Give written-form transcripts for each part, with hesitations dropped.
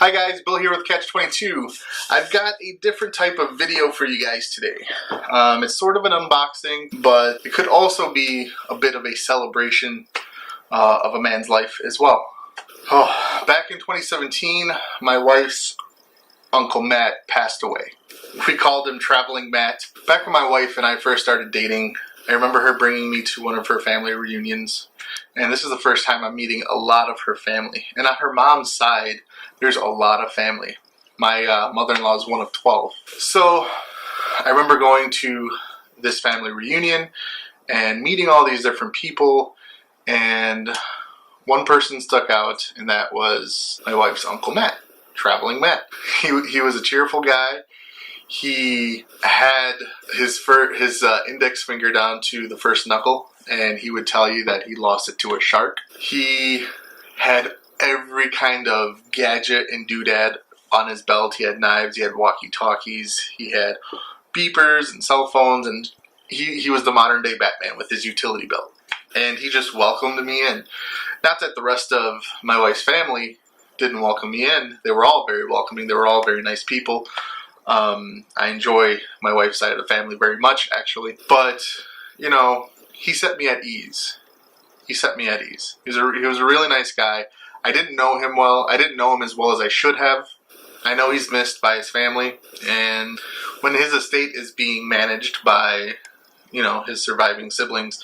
Hi guys, Bill here with Catch-22. I've got a different type of video for you guys today. It's sort of an unboxing, but it could also be a bit of a celebration of a man's life as well. Back in 2017, my wife's Uncle Matt passed away. We called him Traveling Matt. Back when my wife and I first started dating, I remember her bringing me to one of her family reunions. And this is the first time I'm meeting a lot of her family. And on her mom's side, there's a lot of family. My mother-in-law is one of 12. So I remember going to this family reunion and meeting all these different people. And one person stuck out, and that was my wife's Uncle Matt, Traveling Matt. He was a cheerful guy. He had his index finger down to the first knuckle, and he would tell you that he lost it to a shark. He had every kind of gadget and doodad on his belt. He had knives, he had walkie-talkies, he had beepers and cell phones, and he was the modern day Batman with his utility belt. And he just welcomed me in. Not that the rest of my wife's family didn't welcome me in. They were all very welcoming. They were all very nice people. I enjoy my wife's side of the family very much, actually. But, you know, he set me at ease. He set me at ease. He was a really nice guy. I didn't know him well. I didn't know him as well as I should have. I know he's missed by his family. And when his estate is being managed by, you know, his surviving siblings,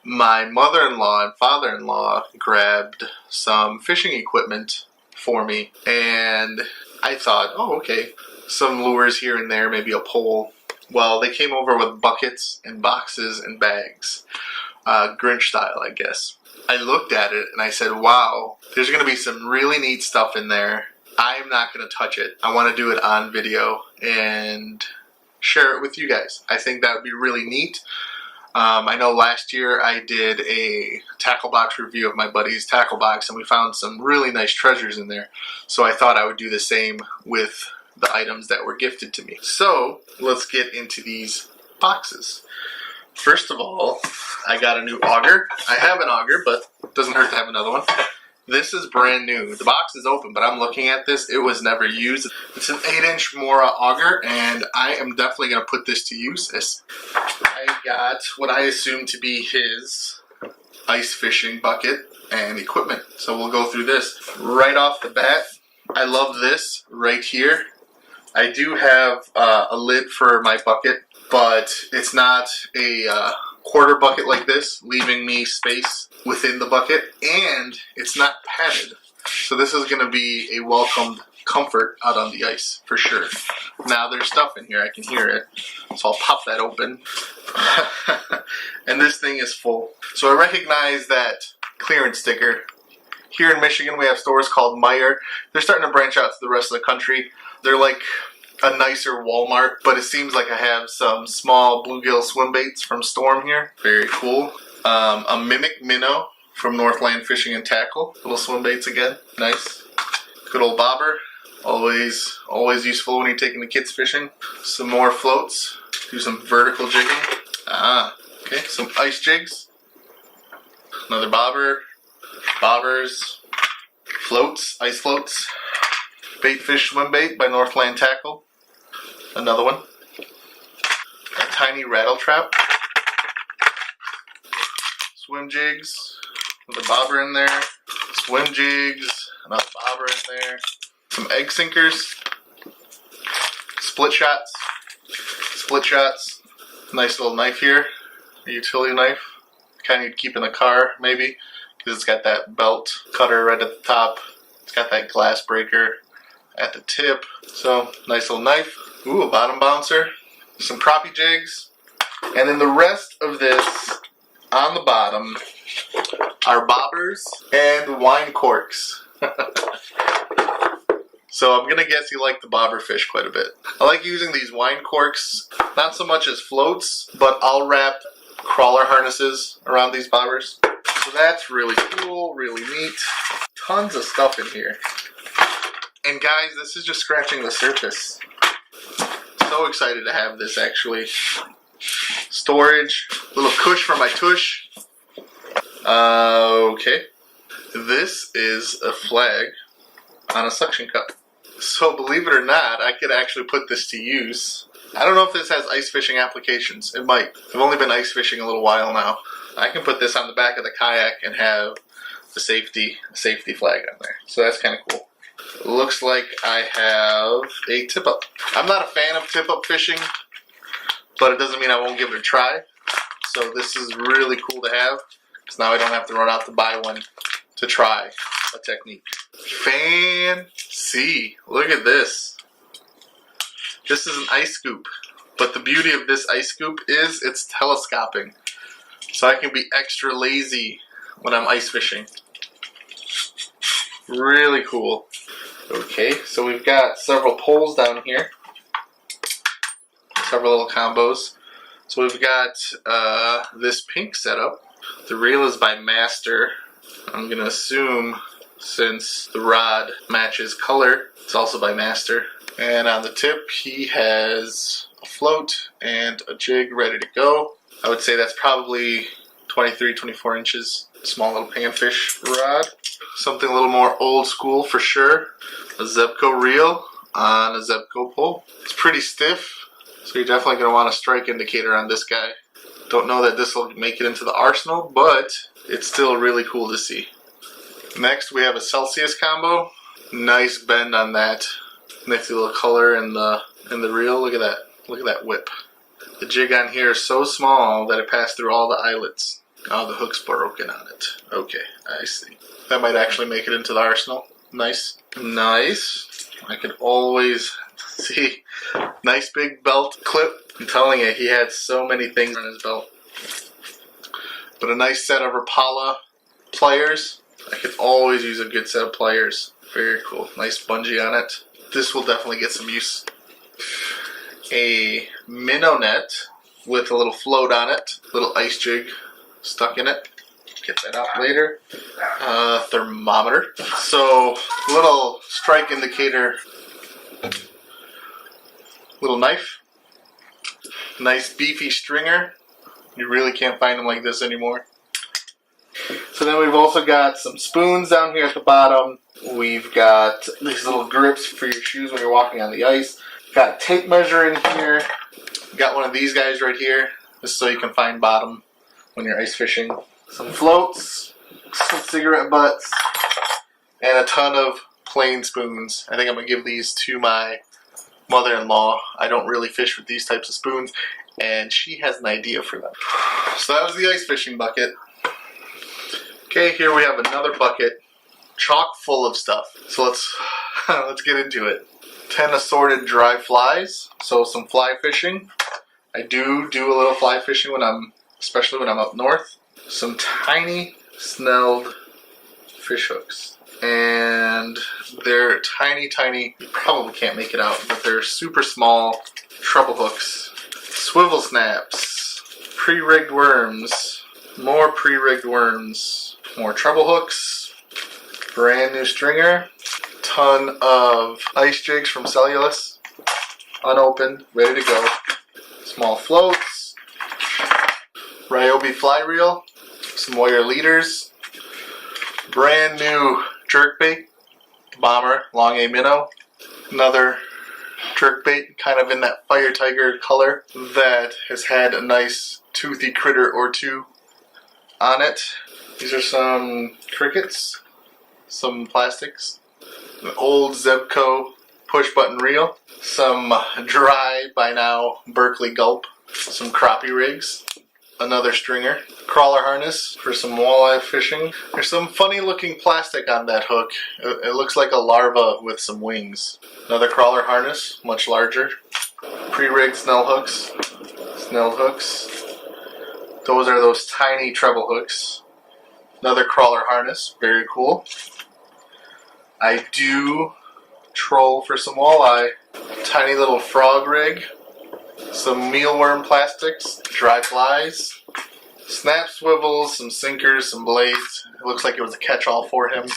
my mother-in-law and father-in-law grabbed some fishing equipment for me. And I thought, oh, okay, some lures here and there, maybe a pole. Well, they came over with buckets and boxes and bags. Grinch style, I guess. I looked at it and I said, wow, there's going to be some really neat stuff in there. I'm not going to touch it. I want to do it on video and share it with you guys. I think that would be really neat. I know last year I did a tackle box review of my buddy's tackle box, and we found some really nice treasures in there. So I thought I would do the same with the items that were gifted to me. So let's get into these boxes. First of all, I got a new auger. I have an auger, but it doesn't hurt to have another one. This is brand new. The box is open, but I'm looking at this. It was never used. It's an 8-inch Mora auger, and I am definitely going to put this to use. I got what I assume to be his ice fishing bucket and equipment. So we'll go through this. Right off the bat, I love this right here. I do have a lid for my bucket, but it's not a quarter bucket like this, leaving me space within the bucket, and it's not padded. So this is going to be a welcomed comfort out on the ice, for sure. Now there's stuff in here, I can hear it, so I'll pop that open. And this thing is full. So I recognize that clearance sticker. Here in Michigan we have stores called LeMieux. They're starting to branch out to the rest of the country. They're like a nicer Walmart, but it seems like I have some small bluegill swim baits from Storm here. Very cool. A Mimic Minnow from Northland Fishing and Tackle. Little swim baits again. Nice. Good old bobber. Always useful when you're taking the kids fishing. Some more floats. Do some vertical jigging. Okay. Some ice jigs. Another bobber. Bobbers. Floats. Ice floats. Bait fish swim bait by Northland Tackle. Another one. A tiny rattle trap. Swim jigs with a bobber in there. Swim jigs. Another bobber in there. Some egg sinkers. Split shots. Split shots. Nice little knife here. A utility knife. Kind of you'd keep in the car maybe, because it's got that belt cutter right at the top. It's got that glass breaker at the tip. So nice little knife. Ooh, a bottom bouncer. Some crappie jigs. And then the rest of this on the bottom are bobbers and wine corks. So I'm gonna guess you like the bobber fish quite a bit. I like using these wine corks, not so much as floats, but I'll wrap crawler harnesses around these bobbers. So that's really cool, really neat. Tons of stuff in here. And guys, this is just scratching the surface. So excited to have this, actually. Storage, little cush for my tush. Okay. This is a flag on a suction cup. So believe it or not, I could actually put this to use. I don't know if this has ice fishing applications. It might. I've only been ice fishing a little while now. I can put this on the back of the kayak and have the safety flag on there. So that's kind of cool. Looks like I have a tip-up. I'm not a fan of tip-up fishing, but it doesn't mean I won't give it a try. So this is really cool to have, because now I don't have to run out to buy one to try a technique. Fancy. Look at this. This is an ice scoop, but the beauty of this ice scoop is it's telescoping. So I can be extra lazy when I'm ice fishing. Really cool. Okay, so we've got several poles down here. Several little combos. So we've got this pink setup. The reel is by Master. I'm going to assume, since the rod matches color, it's also by Master. And on the tip, he has a float and a jig ready to go. I would say that's probably 23, 24 inches. Small little panfish rod. Something a little more old school for sure. A Zebco reel on a Zebco pole. It's pretty stiff, so you're definitely going to want a strike indicator on this guy. Don't know that this will make it into the arsenal, but it's still really cool to see. Next we have a Celsius combo. Nice bend on that. Nifty little color in the reel. Look at that. Look at that whip. The jig on here is so small that it passed through all the eyelets. Oh, the hook's broken on it. Okay, I see. That might actually make it into the arsenal. Nice. Nice. I can always see. Nice big belt clip. I'm telling you, he had so many things on his belt. But a nice set of Rapala pliers. I could always use a good set of pliers. Very cool. Nice bungee on it. This will definitely get some use. A minnow net with a little float on it. Little ice jig stuck in it. Get that out later. Thermometer. So, little strike indicator. Little knife. Nice beefy stringer. You really can't find them like this anymore. So then we've also got some spoons down here at the bottom. We've got these little grips for your shoes when you're walking on the ice. Got a tape measure in here. Got one of these guys right here, just so you can find bottom when you're ice fishing. Some floats, some cigarette butts, and a ton of plain spoons. I think I'm going to give these to my mother-in-law. I don't really fish with these types of spoons, and she has an idea for them. So that was the ice fishing bucket. Okay, here we have another bucket, chock full of stuff. So let's get into it. 10 assorted dry flies, so some fly fishing. I do a little fly fishing especially when I'm up north. Some tiny snelled fish hooks. And they're tiny, you probably can't make it out, but they're super small treble hooks. Swivel snaps, pre-rigged worms, more pre-rigged worms, more treble hooks, brand new stringer, ton of ice jigs from Cellulose, unopened, ready to go, small floats, Ryobi fly reel, some wire leaders, brand new jerkbait, Bomber Long A minnow, another jerkbait kind of in that fire tiger color that has had a nice toothy critter or two on it. These are some crickets, some plastics, an old Zebco push button reel, some dry by now Berkeley Gulp, some crappie rigs, another stringer, crawler harness for some walleye fishing. There's some funny looking plastic on that hook. It looks like a larva with some wings. Another crawler harness, much larger. Pre-rigged snell hooks. Snell hooks. Those are those tiny treble hooks. Another crawler harness, very cool. I do troll for some walleye. Tiny little frog rig. Some mealworm plastics, dry flies, snap swivels, some sinkers, some blades. It looks like it was a catch-all for him.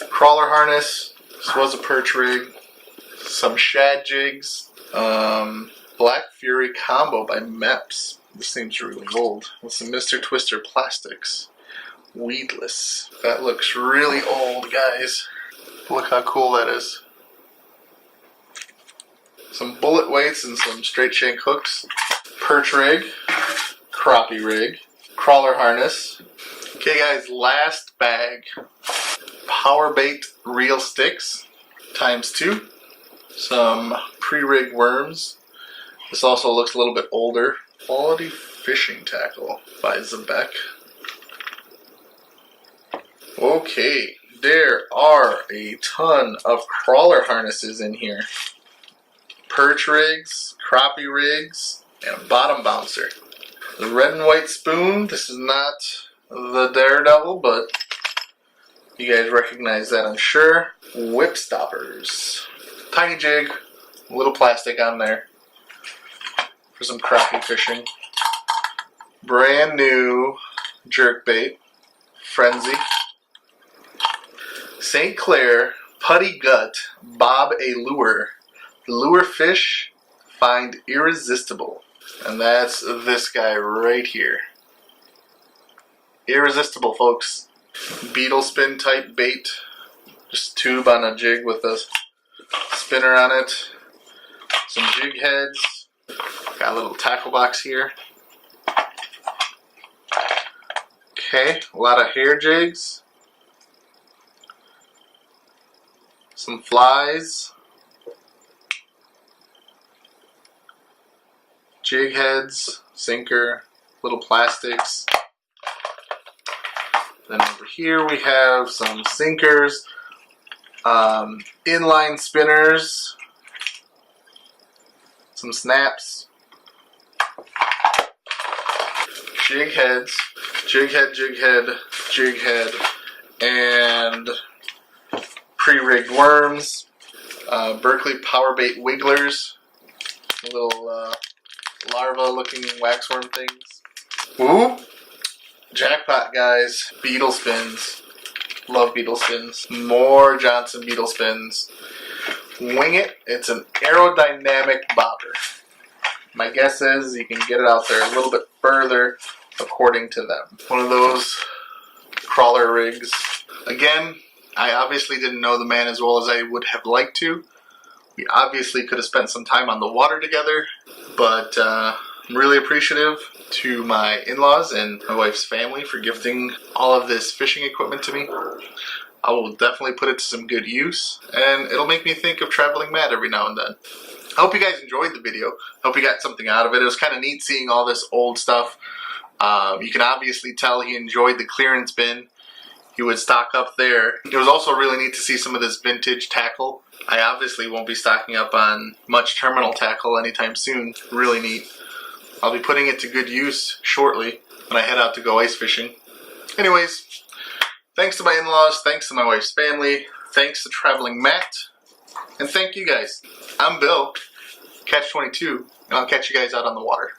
Crawler harness. This was a perch rig. Some shad jigs. Black Fury combo by Meps. This seems really old. With some Mr. Twister plastics. Weedless. That looks really old, guys. Look how cool that is. some bullet weights and some straight shank hooks, perch rig, crappie rig, crawler harness. Okay guys, last bag. Power bait reel sticks ×2. Some pre-rig worms. This also looks a little bit older. Quality fishing tackle by Zebek. Okay, there are a ton of crawler harnesses in here. Perch rigs, crappie rigs, and a bottom bouncer. The red and white spoon, this is not the Daredevil, but you guys recognize that, I'm sure. Whip stoppers. Tiny jig, a little plastic on there for some crappie fishing. Brand new jerkbait, Frenzy. St. Clair Putty Gut Bob a Lure. Lure fish find irresistible. And that's this guy right here. Irresistible, folks. Beetle spin type bait. Just tube on a jig with a spinner on it. Some jig heads. Got a little tackle box here. Okay, a lot of hair jigs. Some flies. Jig heads, sinker, little plastics. Then over here we have some sinkers, inline spinners, some snaps, jig heads, jig head, and pre-rigged worms, Berkeley power bait wigglers, little larva-looking waxworm things. Ooh! Jackpot, guys. Beetle spins. Love beetle spins. More Johnson beetle spins. Wing it. It's an aerodynamic bobber. My guess is you can get it out there a little bit further according to them. One of those crawler rigs. Again, I obviously didn't know the man as well as I would have liked to. We obviously could have spent some time on the water together, but I'm really appreciative to my in-laws and my wife's family for gifting all of this fishing equipment to me. I will definitely put it to some good use, and it'll make me think of Traveling Matt every now and then. I hope you guys enjoyed the video. I hope you got something out of it. It was kind of neat seeing all this old stuff. You can obviously tell he enjoyed the clearance bin. He would stock up there. It was also really neat to see some of this vintage tackle. I obviously won't be stocking up on much terminal tackle anytime soon. Really neat. I'll be putting it to good use shortly when I head out to go ice fishing. Anyways, thanks to my in-laws, thanks to my wife's family, thanks to Traveling Matt, and thank you guys. I'm Bill, Catch 22, and I'll catch you guys out on the water.